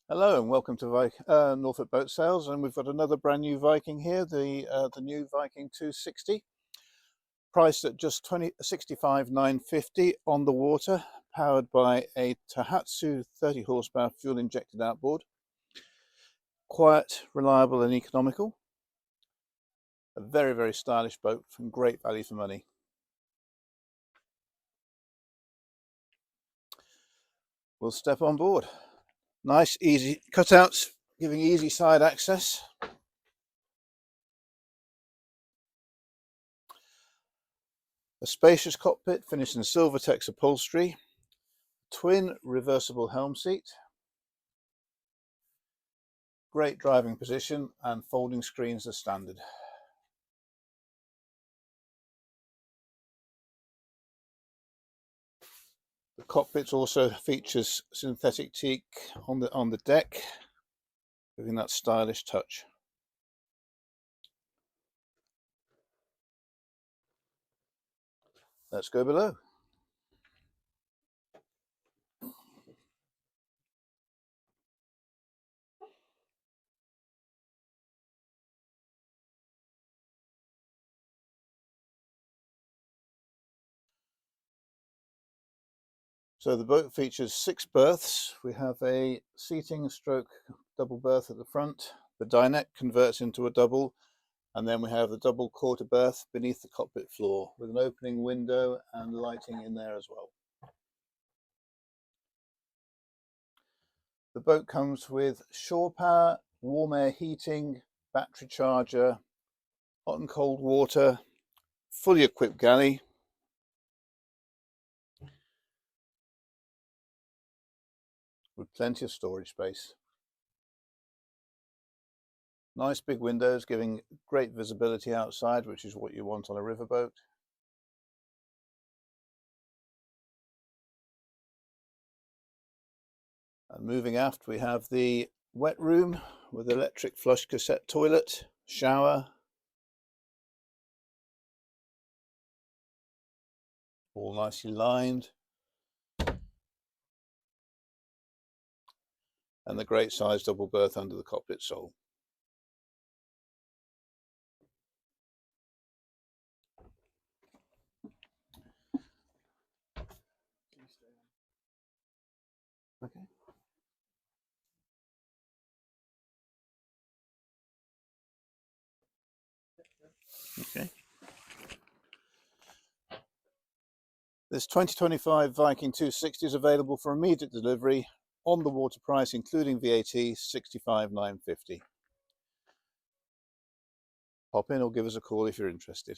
Hello and welcome to Norfolk Boat Sales, and we've got another brand new Viking here, the new Viking 260, priced at just 65,950 on the water, powered by a Tohatsu 30 horsepower fuel injected outboard. Quiet, reliable and economical. A very stylish boat and great value for money. We'll step on board. Nice easy cutouts, giving easy side access. A spacious cockpit finished in Silvertex upholstery, twin reversible helm seat, great driving position and folding screens as standard. The cockpit also features synthetic teak on the deck, giving that stylish touch. Let's go below. So the boat features 6 berths. We have a seating stroke double berth at the front. The dinette converts into a double, and then we have the double quarter berth beneath the cockpit floor with an opening window and lighting in there as well. The boat comes with shore power, warm air heating, battery charger, hot and cold water, fully equipped galley, with plenty of storage space. Nice big windows giving great visibility outside, which is what you want on a riverboat. And moving aft, we have the wet room with electric flush cassette toilet, shower, all nicely lined, and the great size double berth under the cockpit sole. Okay. Okay. This 2025 Viking 260 is available for immediate delivery on the water price, including VAT, 65,950. Pop in or give us a call if you're interested.